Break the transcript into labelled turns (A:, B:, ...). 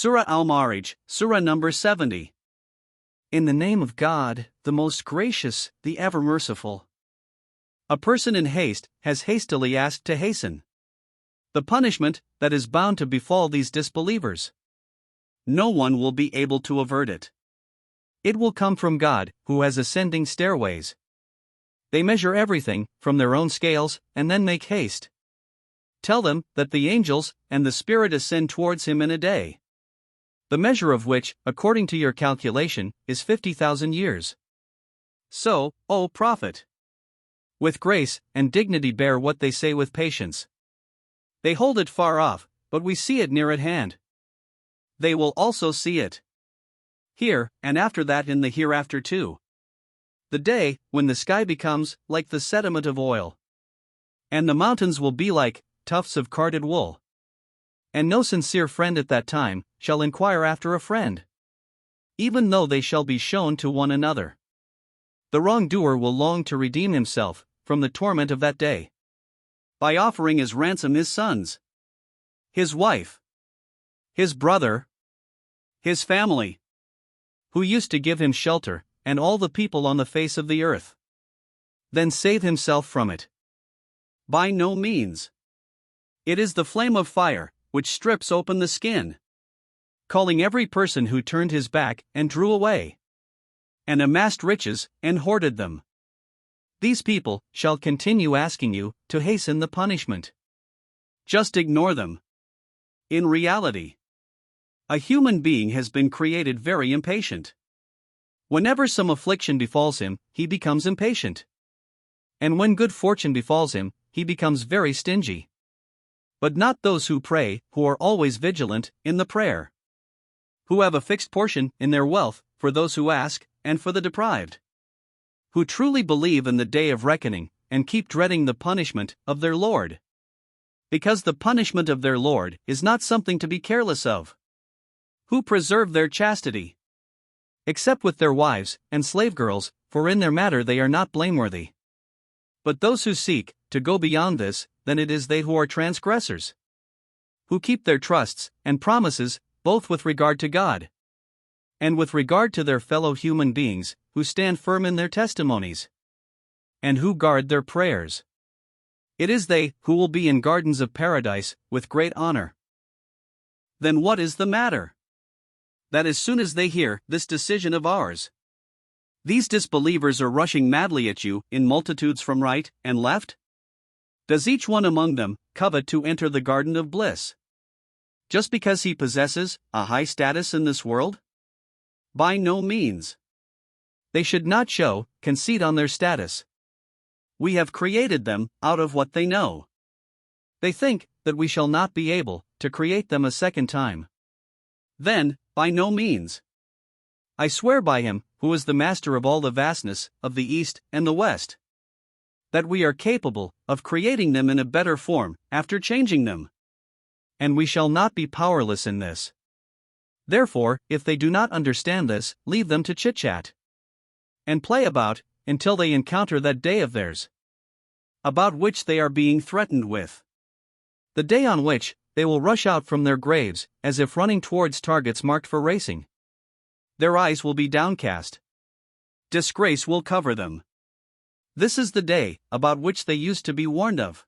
A: Surah AL Maarij, Surah number 70.
B: In the name of God, the most gracious, the ever merciful.
A: A person in haste has hastily asked to hasten the punishment that is bound to befall these disbelievers. No one will be able to avert it. It will come from God, who has ascending stairways. They measure everything from their own scales and then make haste. Tell them that the angels and the Spirit ascend towards him in a day, the measure of which, according to your calculation, is 50,000 years. So, O Prophet, with grace and dignity bear what they say with patience. They hold it far off, but we see it near at hand. They will also see it here, and after that in the hereafter too. The day when the sky becomes like the sediment of oil, and the mountains will be like tufts of carded wool. And no sincere friend at that time shall inquire after a friend, even though they shall be shown to one another. The wrongdoer will long to redeem himself from the torment of that day, by offering as ransom his sons, his wife, his brother, his family, who used to give him shelter, and all the people on the face of the earth. Then save himself from it. By no means. It is the flame of fire, which strips open the skin, calling every person who turned his back and drew away, and amassed riches and hoarded them. These people shall continue asking you to hasten the punishment. Just ignore them. In reality, a human being has been created very impatient. Whenever some affliction befalls him, he becomes impatient. And when good fortune befalls him, he becomes very stingy. But not those who pray, who are always vigilant in the prayer, who have a fixed portion in their wealth for those who ask, and for the deprived, who truly believe in the day of reckoning, and keep dreading the punishment of their Lord. Because the punishment of their Lord is not something to be careless of. Who preserve their chastity, except with their wives and slave girls, for in their matter they are not blameworthy. But those who seek to go beyond this, then it is they who are transgressors, who keep their trusts and promises, both with regard to God and with regard to their fellow human beings, who stand firm in their testimonies, and who guard their prayers. It is they who will be in gardens of paradise, with great honor. Then what is the matter? That as soon as they hear this decision of ours, these disbelievers are rushing madly at you in multitudes from right and left? Does each one among them covet to enter the garden of bliss, just because he possesses a high status in this world? By no means. They should not show conceit on their status. We have created them out of what they know. They think that we shall not be able to create them a second time. Then, by no means. I swear by him who is the master of all the vastness of the east and the west, that we are capable of creating them in a better form after changing them. And we shall not be powerless in this. Therefore, if they do not understand this, leave them to chit-chat and play about until they encounter that day of theirs, about which they are being threatened with. The day on which they will rush out from their graves, as if running towards targets marked for racing. Their eyes will be downcast. Disgrace will cover them. This is the day about which they used to be warned of.